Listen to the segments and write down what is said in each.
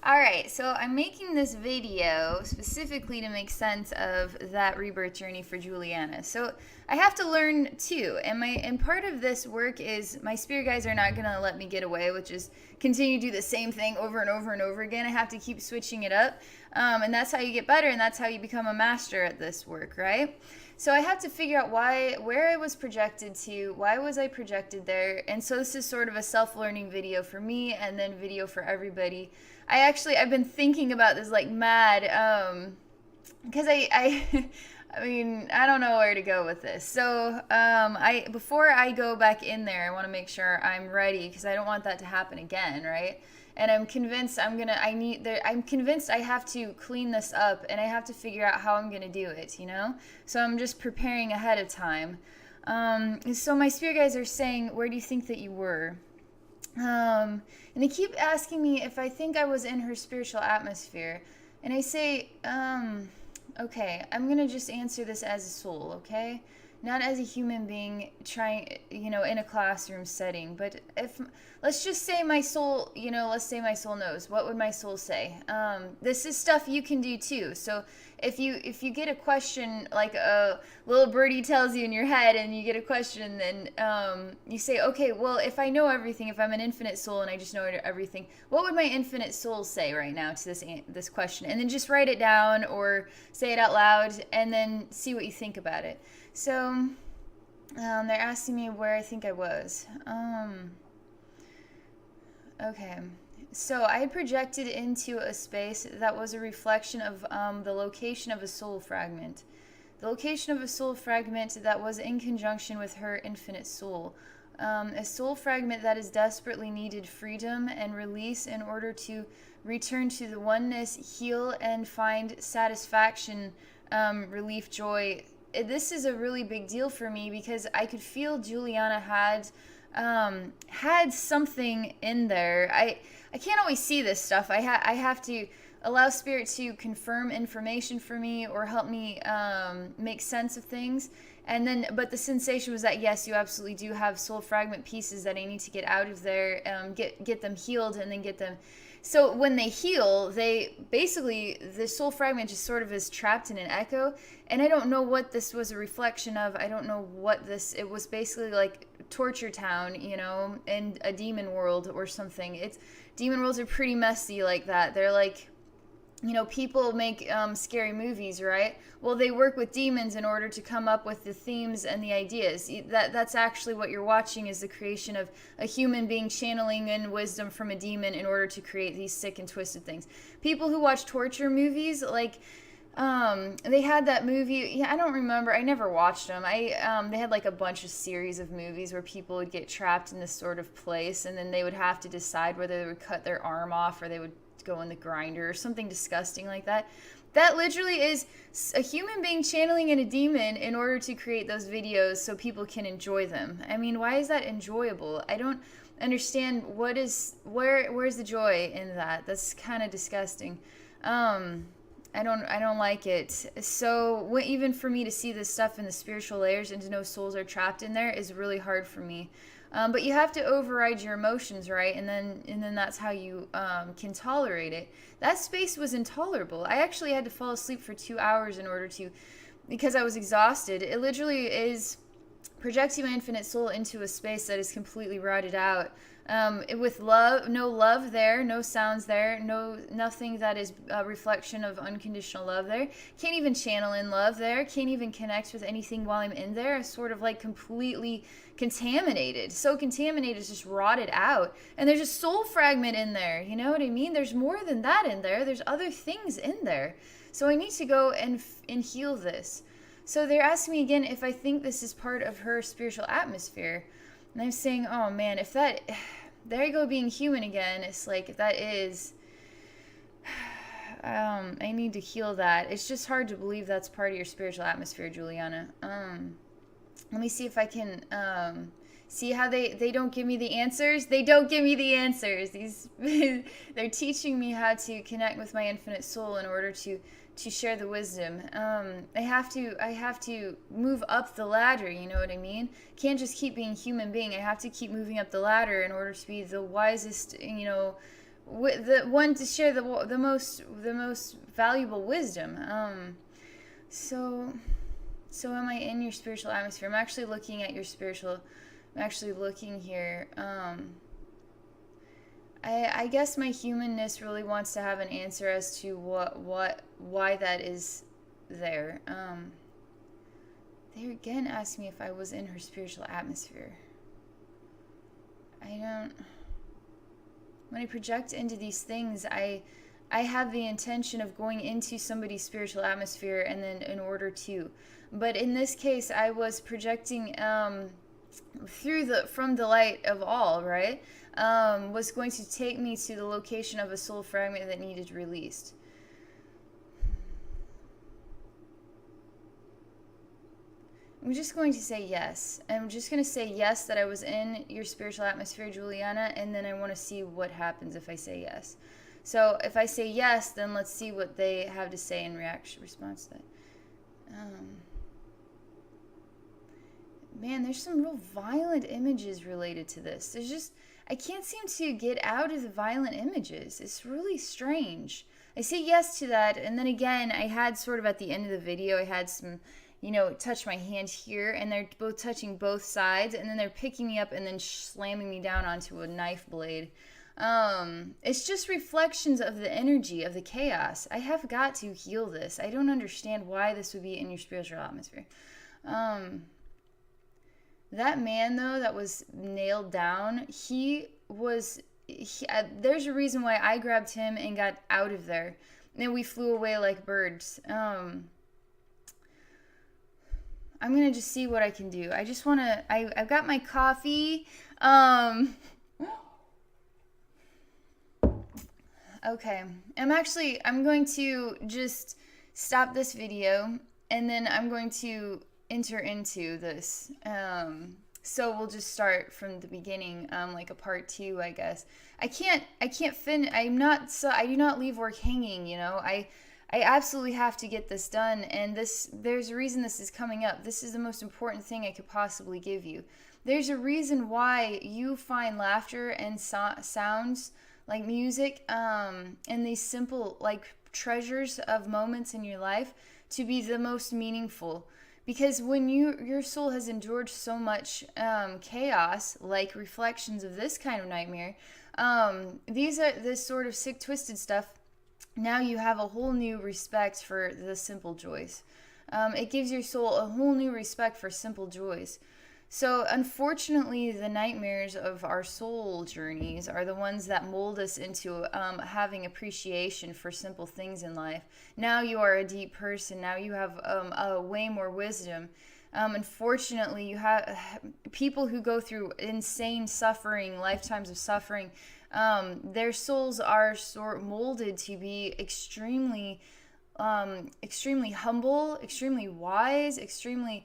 Alright, so I'm making this video specifically to make sense of that rebirth journey for Juliana. So I have to learn too, and part of this work is my spirit guides are not gonna let me get away, which is continue to do the same thing over and over and over again. I have to keep switching it up, and that's how you get better, and that's how you become a master at this work, right? So I have to figure out where I was projected to, why was I projected there, and so this is sort of a self-learning video for me, and then video for everybody. I've been thinking about this like mad, because I mean, I don't know where to go with this. So, before I go back in there, I want to make sure I'm ready because I don't want that to happen again, right? And I'm convinced I have to clean this up and I have to figure out how I'm gonna do it, you know? So I'm just preparing ahead of time. So my spirit guides are saying, where do you think that you were? And they keep asking me if I think I was in her spiritual atmosphere. And I say, okay, I'm going to just answer this as a soul, okay? Not as a human being trying, in a classroom setting. But let's just say my soul, let's say my soul knows. What would my soul say? This is stuff you can do too. So if you get a question, like a little birdie tells you in your head and you get a question, then you say, okay, well, if I know everything, if I'm an infinite soul and I just know everything, what would my infinite soul say right now to this question? And then just write it down or say it out loud and then see what you think about it. So they're asking me where I think I was. Okay. So I had projected into a space that was a reflection of the location of a soul fragment. The location of a soul fragment that was in conjunction with her infinite soul. A soul fragment that is desperately needed freedom and release in order to return to the oneness, heal, and find satisfaction, relief, joy. This is a really big deal for me because I could feel Juliana had something in there. I can't always see this stuff. I have to allow spirit to confirm information for me or help me make sense of things. And then, but the sensation was that yes, you absolutely do have soul fragment pieces that I need to get out of there, get them healed, and then get them. So when they heal, they basically, the soul fragment just sort of is trapped in an echo. And I don't know what this was a reflection of. I don't know what this, it was basically like Torture Town, in a demon world or something. Demon worlds are pretty messy like that. They're like, people make scary movies, right? Well, they work with demons in order to come up with the themes and the ideas. That's actually what you're watching, is the creation of a human being channeling in wisdom from a demon in order to create these sick and twisted things. People who watch torture movies, like, they had that movie. Yeah, I don't remember. I never watched them. They had like a bunch of series of movies where people would get trapped in this sort of place, and then they would have to decide whether they would cut their arm off or they would go in the grinder or something disgusting like that. That literally is a human being channeling in a demon in order to create those videos so people can enjoy them. I mean, why is that enjoyable? I don't understand where's the joy in that. That's kind of disgusting. I don't like it. So even for me to see this stuff in the spiritual layers and to know souls are trapped in there is really hard for me. But you have to override your emotions, right? And then that's how you can tolerate it. That space was intolerable. I actually had to fall asleep for 2 hours because I was exhausted. It literally is projecting my infinite soul into a space that is completely rotted out. With no love there, no sounds there, nothing that is a reflection of unconditional love there. Can't even channel in love there. Can't even connect with anything while I'm in there. Sort of like completely contaminated. So contaminated, it's just rotted out. And there's a soul fragment in there. You know what I mean? There's more than that in there. There's other things in there. So I need to go and heal this. So they're asking me again if I think this is part of her spiritual atmosphere. And I'm saying, oh man, there you go being human again. It's like, if that is, I need to heal that. It's just hard to believe that's part of your spiritual atmosphere, Juliana. Let me see if I can, see how they don't give me the answers. They don't give me the answers. They're teaching me how to connect with my infinite soul in order to share the wisdom. I have to move up the ladder, you know what I mean? Can't just keep being human being. I have to keep moving up the ladder in order to be the wisest, the one to share the most valuable wisdom. So so am I in your spiritual atmosphere? I'm actually looking at your spiritual. I'm actually looking here. I guess my humanness really wants to have an answer as to why that is there. They again asked me if I was in her spiritual atmosphere. I don't. When I project into these things, I have the intention of going into somebody's spiritual atmosphere, and then in order to. But in this case, I was projecting from the light of all, right? Was going to take me to the location of a soul fragment that needed released. I'm just going to say yes. I'm just going to say yes that I was in your spiritual atmosphere, Juliana, and then I want to see what happens if I say yes. So if I say yes, then let's see what they have to say in response to that. Man, there's some real violent images related to this. I can't seem to get out of the violent images. It's really strange. I say yes to that, and then again, I had sort of at the end of the video, I had some, touch my hand here, and they're both touching both sides, and then they're picking me up and then slamming me down onto a knife blade. It's just reflections of the energy, of the chaos. I have got to heal this. I don't understand why this would be in your spiritual atmosphere. That man, though, that was nailed down, there's a reason why I grabbed him and got out of there. And we flew away like birds. I'm going to just see what I can do. I just want to, I've got my coffee. Okay. I'm going to just stop this video, and then I'm going to enter into this. So we'll just start from the beginning, like a part 2, I guess. I do not leave work hanging, I absolutely have to get this done, and there's a reason this is coming up. This is the most important thing I could possibly give you. There's a reason why you find laughter and sounds like music, and these simple, like, treasures of moments in your life to be the most meaningful. Because when your soul has endured so much chaos, like reflections of this kind of nightmare, these are this sort of sick, twisted stuff. Now you have a whole new respect for the simple joys. It gives your soul a whole new respect for simple joys. So unfortunately, the nightmares of our soul journeys are the ones that mold us into having appreciation for simple things in life. Now you are a deep person. Now you have way more wisdom. Unfortunately, you have people who go through insane suffering, lifetimes of suffering. Their souls are molded to be extremely humble, extremely wise, extremely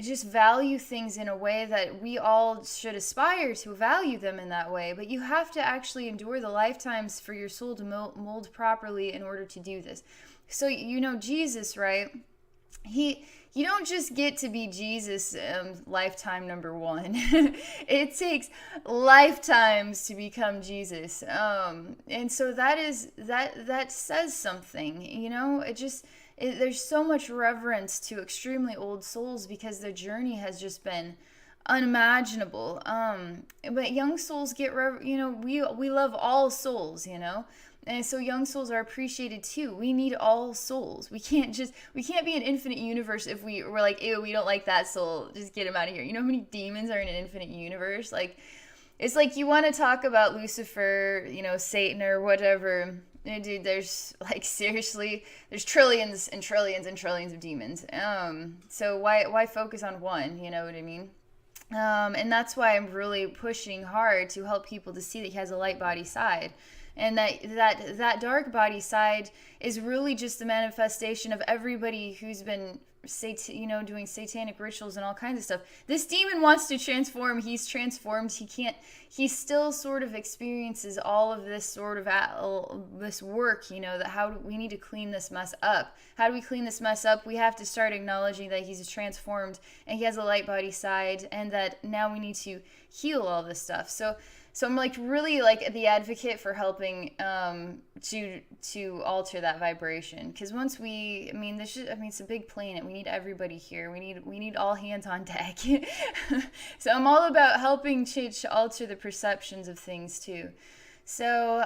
just value things in a way that we all should aspire to value them in that way. But you have to actually endure the lifetimes for your soul to mold properly in order to do this. So, Jesus, right? You don't just get to be Jesus lifetime number 1. It takes lifetimes to become Jesus. And so that says something, there's so much reverence to extremely old souls because their journey has just been unimaginable. But young souls we love all souls, and so young souls are appreciated too. We need all souls. We can't be an infinite universe if we're like, ew, we don't like that soul, just get him out of here. You know how many demons are in an infinite universe? Like, it's like you want to talk about Lucifer, Satan or whatever. Dude, there's seriously, there's trillions and trillions and trillions of demons. So why focus on one? You know what I mean? And that's why I'm really pushing hard to help people to see that he has a light body side. And that dark body side is really just the manifestation of everybody who's been doing satanic rituals and all kinds of stuff. This demon wants to transform. He's transformed. He still sort of experiences all of this sort of this work, that we need to clean this mess up. How do we clean this mess up? We have to start acknowledging that he's transformed and he has a light body side, and that now we need to heal all this stuff. So So I'm like really like the advocate for helping to alter that vibration, because once we, I mean, it's a big planet. We need everybody here. We need all hands on deck. So I'm all about helping to alter the perceptions of things too. So,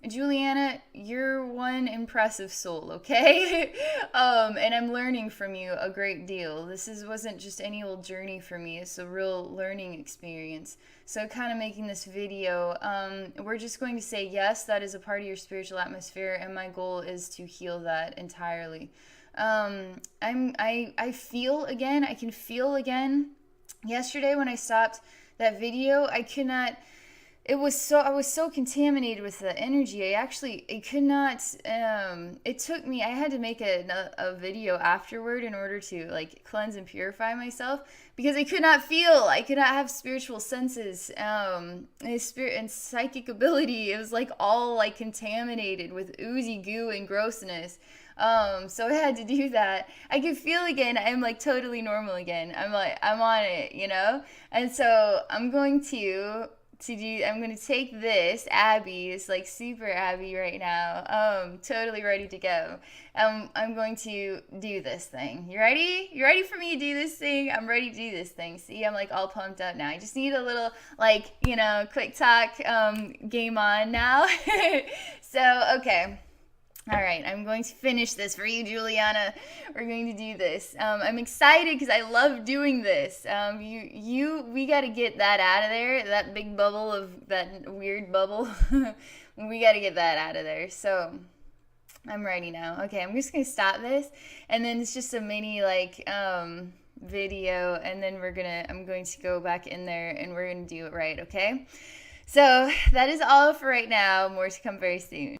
Juliana, you're one impressive soul, okay? And I'm learning from you a great deal. Wasn't just any old journey for me. It's a real learning experience. So, kind of making this video, we're just going to say, yes, that is a part of your spiritual atmosphere, and my goal is to heal that entirely. I feel again, I can feel again. Yesterday when I stopped that video, I could not, I was so contaminated with the energy. It could not, it took me, I had to make a video afterward in order to like cleanse and purify myself, because I could not feel, I could not have spiritual senses, spirit and psychic ability. It was like all like contaminated with oozy goo and grossness. So I had to do that. I can feel again. I'm like totally normal again. I'm on it, you know? And so I'm going I'm going to take this Abby, it's like super Abby right now, totally ready to go. I'm going to do this thing. You ready? You ready for me to do this thing? I'm ready to do this thing. See, I'm like all pumped up now. I just need a little like, quick talk, game on now. So, okay. All right, I'm going to finish this for you, Juliana. We're going to do this. I'm excited because I love doing this. We got to get that out of there, that big bubble of that weird bubble. We got to get that out of there. So I'm ready now. Okay, I'm just going to stop this, and then it's just a mini like video, and then I'm going to go back in there, and we're going to do it right, okay? So that is all for right now. More to come very soon.